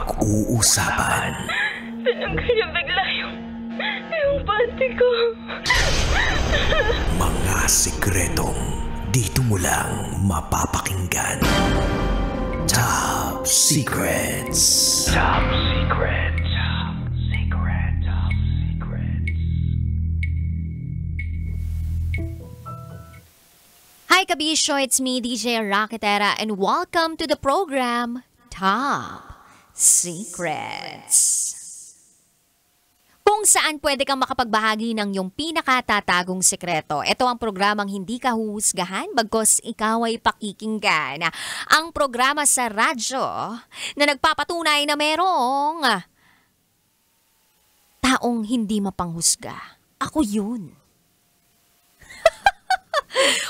Pag-uusapan. Tinanggal niya bigla yung panty ko. Mga sikretong dito mo lang mapapakinggan. Top Secrets. Top Secrets. Top Secrets. Top Secrets. Hi Kabisyo, it's me DJ Rocketera and welcome to the program Top Secrets. Kung saan pwede kang makapagbahagi ng iyong pinakatatagong sekreto. Ito ang programang hindi ka huhusgahan bagkos ikaw ay pakikinggan. Ang programa sa radyo na nagpapatunay na merong taong hindi mapanghusga. Ako yun.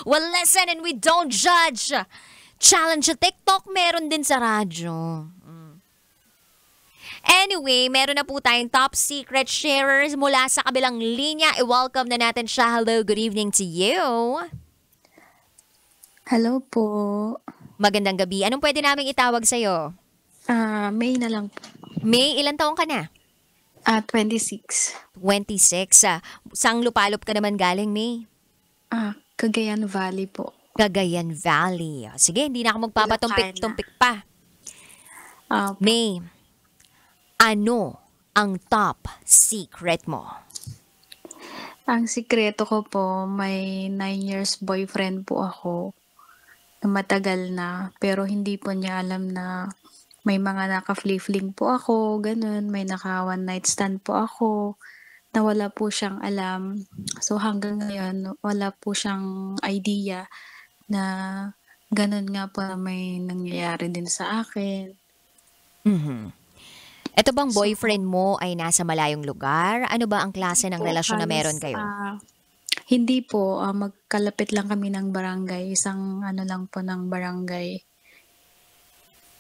Well, listen and we don't judge. Challenge sa TikTok, meron din sa radyo. Anyway, meron na po tayong top secret sharers mula sa kabilang linya. I-welcome na natin siya. Hello, good evening to you. Hello po. Magandang gabi. Anong pwede naming itawag sa'yo? May na lang po. May, ilang taong ka na? 26. 26. Sang lupalop ka naman galing, May? Cagayan Valley po. Cagayan Valley. Sige, hindi na ako magpapatumpik-tumpik pa. May, ano ang top secret mo? Ang sikreto ko po, may 9 years boyfriend po ako na matagal na, pero hindi po niya alam na may mga naka-fling po ako, ganun, may naka one night stand po ako, na wala po siyang alam. So hanggang ngayon, wala po siyang idea na ganun nga po na may nangyayari din sa akin. Ito bang boyfriend mo ay nasa malayong lugar? Ano ba ang klase ng relasyon na meron kayo? Hindi po. Magkalapit lang kami ng barangay. Isang ano lang po ng barangay.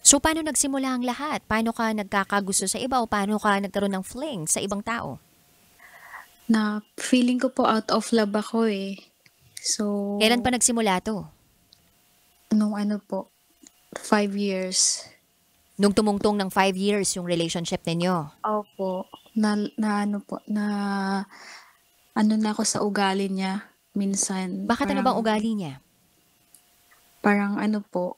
So, paano nagsimula ang lahat? Paano ka nagkakagusto sa iba o paano ka nagkaroon ng fling sa ibang tao? Na feeling ko po out of love ako eh. So, Kailan pa nagsimula to? nung ano po, 5 years. Nung tumungtong ng 5 years yung relationship ninyo? Opo. Na ano po, na ano na ako sa ugali niya minsan. Bakit ano bang ugali niya? Parang ano po,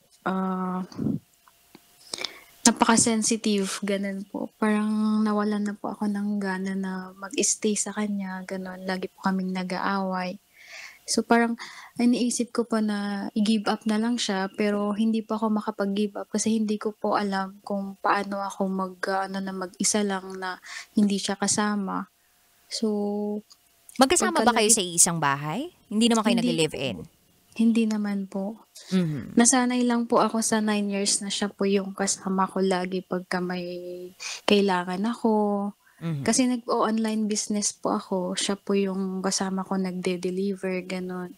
napaka-sensitive, ganun po. Parang nawalan na po ako ng gana na mag-stay sa kanya, ganun. Lagi po kaming nag-aaway. So parang iniisip ko po na i-give up na lang siya, pero hindi po ako makapag-give up kasi hindi ko po alam kung paano ako mag-isa lang na hindi siya kasama. So, Magkasama ba kayo sa isang bahay? Hindi naman kayo Hindi nag-live-in? hindi naman po. Nasanay lang po ako sa 9 years na siya po yung kasama ko lagi pagka may kailangan ako. Kasi nag-online business po ako. Siya po yung kasama ko nagde-deliver, gano'n.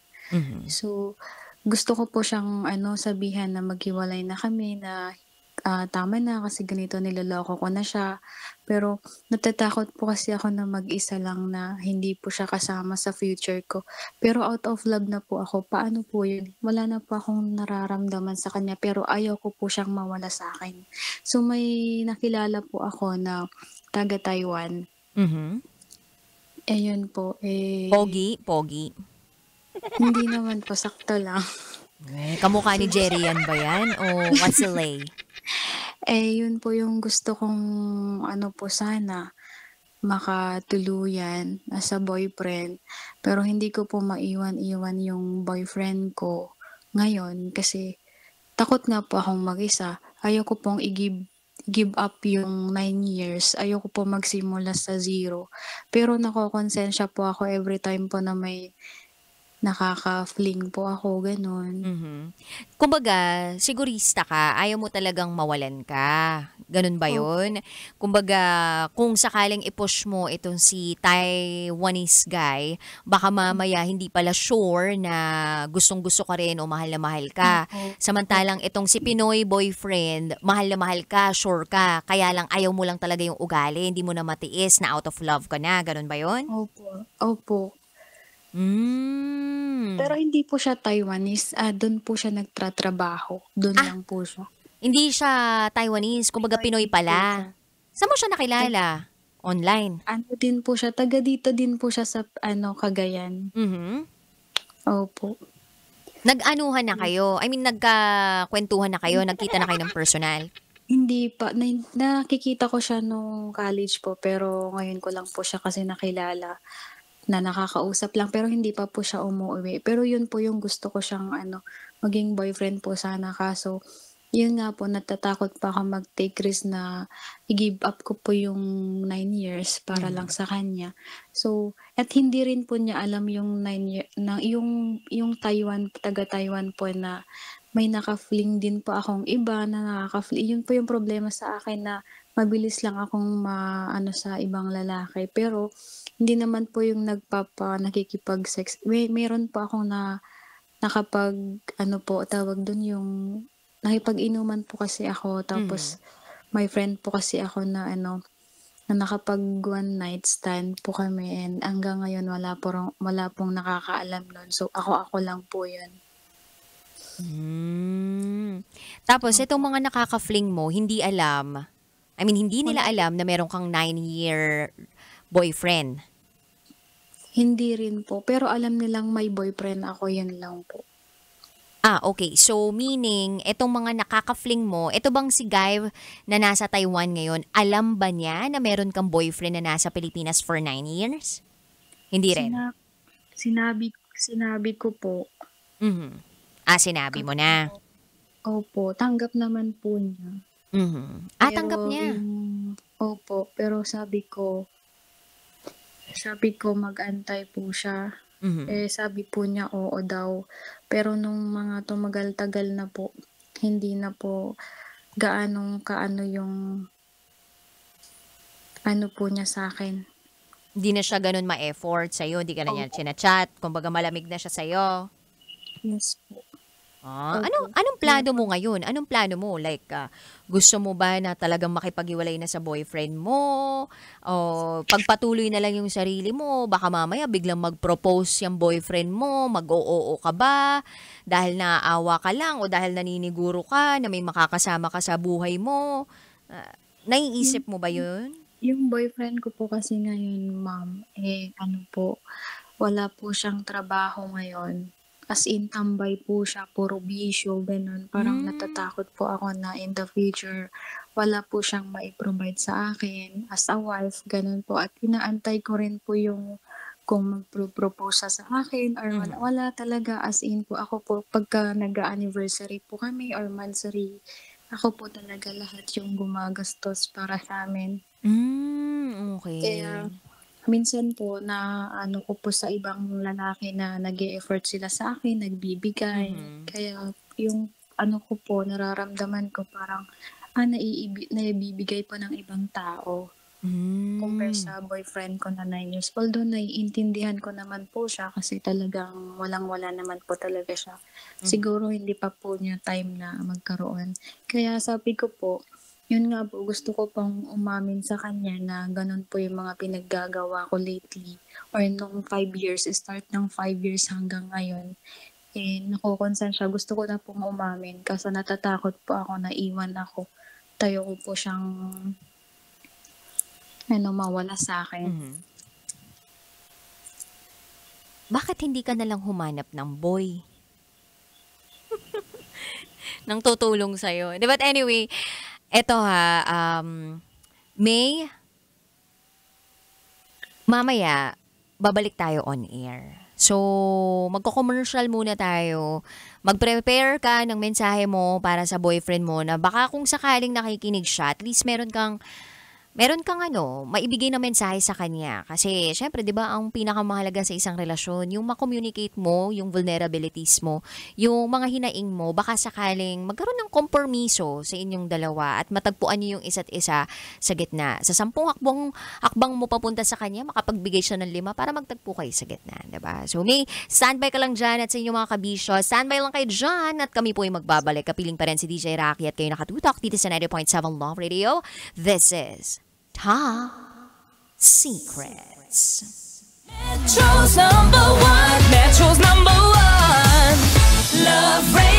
So, gusto ko po siyang sabihan na maghiwalay na kami na tama na kasi ganito niloloko ko na siya. Pero natatakot po kasi ako na mag-isa lang na hindi po siya kasama sa future ko. Pero out of love na po ako. Paano po yun? Wala na po akong nararamdaman sa kanya pero ayaw ko po siyang mawala sa akin. So may nakilala po ako na taga Taiwan. Yun po. Pogi? Pogi? Hindi naman po, sakto lang. Kamukha ni Jerry yan ba yan? O what's the lay? Yun po yung gusto kong sana makatuluyan as a boyfriend. Pero hindi ko po maiwan-iwan yung boyfriend ko ngayon kasi takot nga po akong mag-isa. Ayaw ko pong give up yung 9 years. Ayaw ko po magsimula sa zero. Pero nakokonsensya po ako every time po na may nakaka-fling po ako, ganun. Kumbaga, sigurista ka, ayaw mo talagang mawalan ka. Ganun ba yun? Kumbaga, kung sakaling i-push mo itong si Taiwanese guy, baka mamaya hindi pala sure na gustong-gusto ka rin o mahal na mahal ka. Samantalang itong si Pinoy boyfriend, mahal na mahal ka, sure ka, kaya lang ayaw mo lang talaga yung ugali, hindi mo na matiis na out of love ka na. Ganun ba yun? Opo. Pero hindi po siya Taiwanese. Doon po siya nagtratrabaho. Doon lang po siya. Hindi siya Taiwanese, kumbaga Pinoy pala. Saan mo siya nakilala? Online? Ano din po siya, taga dito din po siya sa Cagayan. Opo. Nag-anuhan na kayo? I mean, nagkakwentuhan na kayo? Nagkita na kayo ng personal? Hindi pa. Nakikita ko siya nung college po, pero ngayon ko lang po siya kasi nakilala na nakakausap lang, pero hindi pa po siya umuwi. Pero yun po yung gusto ko siyang maging boyfriend po sana. Kaso, yun nga po, natatakot pa ako mag-take risk na i-give up ko po yung 9 years para lang sa kanya. So, at hindi rin po niya alam yung 9 years, yung Taiwan, taga-Taiwan po na may naka-fling din po akong iba na nakaka-fling. Yun po yung problema sa akin na mabilis lang akong sa ibang lalaki. Pero, hindi naman po yung nakikipag-sex. Meron po akong tawag dun yung nakipag-inuman po kasi ako, tapos may friend po kasi ako na na nakapag one night stand po kami, and hanggang ngayon wala pong nakakaalam nun. So ako lang po yun. Tapos itong mga nakaka-fling mo, hindi alam, hindi nila alam na meron kang 9-year boyfriend? Hindi rin po, pero alam nilang may boyfriend ako, yun lang po. Okay. So, meaning, itong mga nakaka-fling mo, ito bang si Guy na nasa Taiwan ngayon, alam ba niya na meron kang boyfriend na nasa Pilipinas for 9 years? Hindi rin? Sinabi ko po. Sinabi mo na? Opo, tanggap naman po niya. Tanggap niya? Opo, pero sabi ko mag-antay po siya. Sabi po niya oo daw. Pero nung mga tumagal-tagal na po, hindi na po kaano yung po niya sa akin. Hindi na siya ganun ma-effort sa'yo? Hindi ka na niya chinachat? Kumbaga malamig na siya sa'yo? Yes po. Anong plano mo ngayon? Anong plano mo? Like, gusto mo ba na talagang makipag-iwalay na sa boyfriend mo? O pagpatuloy na lang yung sarili mo? Baka mamaya biglang mag-propose yung boyfriend mo? Mag-oo ka ba? Dahil naaawa ka lang o dahil naniniguro ka na may makakasama ka sa buhay mo? Naiisip mo ba yun? Yung boyfriend ko po kasi ngayon, ma'am, wala po siyang trabaho ngayon. As in, tambay po siya, puro bisyo, ganun. Parang natatakot po ako na in the future, wala po siyang mai-provide sa akin as a wife, ganun po. At inaantay ko rin po yung kung mag-propose sa akin or wala talaga. As in po, ako po, pagka nag-anniversary po kami or monthsary, ako po talaga lahat yung gumagastos para sa amin. Okay. Kaya, minsan po na ko po sa ibang lalaki na nag-e-effort sila sa akin, nagbibigay. Kaya yung ko po, nararamdaman ko parang naibibigay po ng ibang tao. Compare sa boyfriend ko na 9 years. Although naiintindihan ko naman po siya kasi talagang walang-wala naman po talaga siya. Siguro hindi pa po niya time na magkaroon. Kaya sabi ko po, yun nga po, gusto ko pang umamin sa kanya na ganun po yung mga pinaggagawa ko lately. Or nung 5 years, start ng 5 years hanggang ngayon. Nakukonsan siya. Gusto ko na pong umamin kasi natatakot po ako na iwan ako. Tayo ko po siyang mawala sa akin. Bakit hindi ka nalang humanap ng boy? Nang tutulong sa'yo. But anyway, eto May, mamaya, babalik tayo on air. So, magko-commercial muna tayo. Mag-prepare ka ng mensahe mo para sa boyfriend mo na baka kung sakaling nakikinig siya, at least meron kang maibigay na mensahe sa kanya. Kasi, syempre, di ba, ang pinakamahalaga sa isang relasyon, yung ma-communicate mo, yung vulnerabilities mo, yung mga hinaing mo, baka sakaling magkaroon ng kompromiso sa inyong dalawa at matagpuan niyo yung isa't isa sa gitna. Sa 10 hakbang mo papunta sa kanya, makapagbigay siya ng 5 para magtagpo kayo sa gitna. Diba? So, may standby ka lang dyan at sa inyong mga kabisyo. Standby lang kayo dyan at kami po ay magbabalik. Kapiling pa rin si DJ Rocky at kayo nakatutok dito sa 90.7 Love Radio. This is Top Secrets. Metro's number one. Metro's number one. Love Radio.